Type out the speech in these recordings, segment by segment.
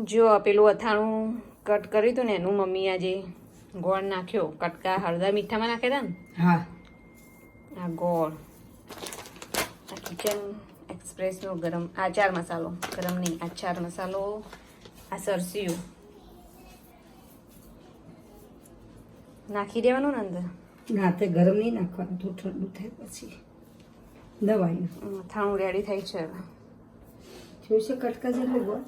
જો પેલું અથાણું કટ કર્યું હતું ને એનું મમ્મી આજે ગોળ નાખ્યો, કટકા હળદર મીઠામાં નાખ્યા હતા ને. હા, આ ગોળ, આ કિચન એક્સપ્રેસનો ગરમ આચાર મસાલો, ગરમ નહીં આચાર મસાલો, આ સરસિયું નાખી દેવાનું ને અંદર. ના તે ગરમ નહીં નાખવાનું, થોડું ઠંડુ થાય પછી દવાયું. અથાણું રેડી થાય છે હવે. જોયું છે કટકા જેટલું ગોળ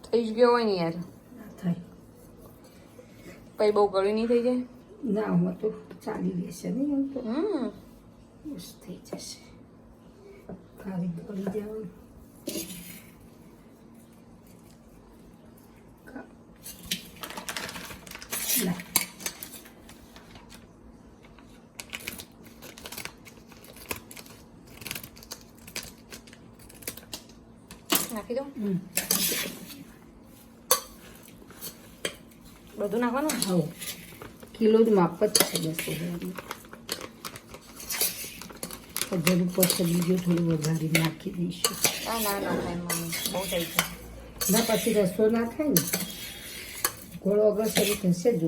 થઈ જ ગયો હોય ને યાર, ના થાય. પછી બહુ ગળ્યું નહીં થઈ જાય. ના હું તો ચાલી રહેશે નહીં, એમ તો બસ થઈ જશે. ખાલી પડી જવાનું. લા નાખી દો. બધું નાખવાનું. હા, કિલો જ માપ જ છે 200 ગ્રામ. જરૂર પડશે બીજું થોડું વધારે નાખી દઈશું. ના ના ના થાય મમ્મી, બહુ થઈ ગયું. ના પછી રસો ના થાય ને, ગોળ વગર શરૂ થશે જ.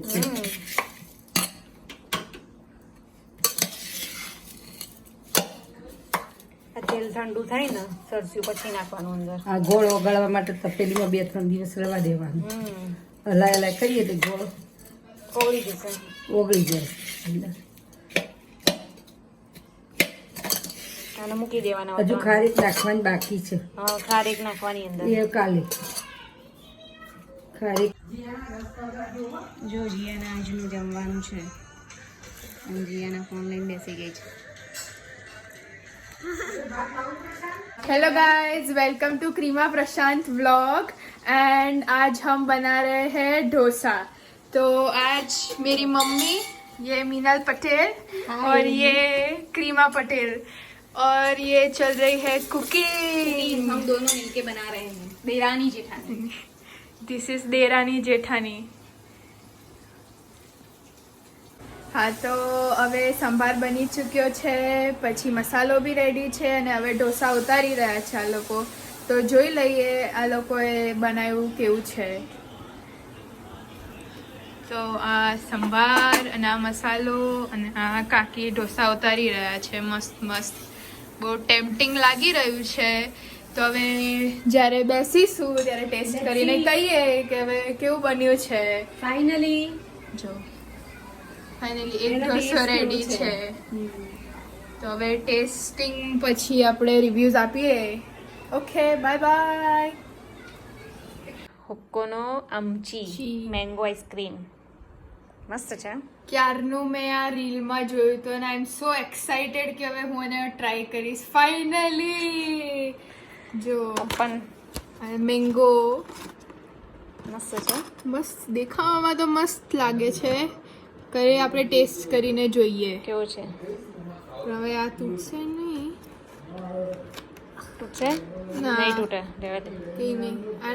તેલ ઠંડુ થાય ને સરસ્યું પછી નાખવાનું અંદર. આ ગોળ ઓગાળવા માટે તપેલીમાં 2-3 દિવસ રહેવા દેવાનું. હલાય હલાય કરીએ તો ગોળ ઓગળી જશે, ઓગળી જાય અંદર. આને મૂકી દેવાના. હજુ ખારીક નાખવાની બાકી છે. હા, ખારીક નાખવાની અંદર. એ કાલે ખારીક. જો જીયાના આજનું જમવાનું છે અને જીયાના ફોન લઈને બેસી ગઈ છે. Hello guys, welcome to Kreema Prashant vlog and आज हम बना रहे हैं डोसा. तो आज मेरी मम्मी, ये मीनल पटेल और ये क्रीमा पटेल और ये चल रही है कुकिंग. हम दोनों मिलके बना रहे हैं, देरानी जेठानी. दिस इज देरानी जेठानी. હા, તો હવે સંભાર બની ચૂક્યો છે, પછી મસાલો બી રેડી છે અને હવે ઢોસા ઉતારી રહ્યા છે આ લોકો. તો જોઈ લઈએ આ લોકોએ બનાવ્યું કેવું છે. તો આ સંભાર અને આ મસાલો અને આ કાકી ઢોસા ઉતારી રહ્યા છે. મસ્ત મસ્ત, બહુ ટેમ્પટિંગ લાગી રહ્યું છે. તો હવે જ્યારે બેસીશું ત્યારે ટેસ્ટ કરીને કહીએ કે હવે કેવું બન્યું છે. ફાઇનલી જો ફાઇનલી એક ઢોસો રેડી છે. તો હવે ટેસ્ટિંગ પછી આપણે રિવ્યુઝ આપીએ. Okay, bye bye. હુક્કોનો આમચી મેંગો આઈસ્ક્રીમ મસ્ત છે. ક્યારનું મેં આ રીલમાં જોયું હતું અને આઈ એમ સો એક્સાઇટેડ કે હવે હું એને ટ્રાય કરીશ ફાઇનલી. જો પણ મેંગો મસ્ત છે. મસ્ત દેખાવામાં તો મસ્ત લાગે છે. કરીએ આપણે ટેસ્ટ કરીને જોઈએ કેવો છે. હવે આ તૂટશે નહીં? તૂટશે? ના. નહીં તૂટે, રહેવા દે. કંઈ નહીં.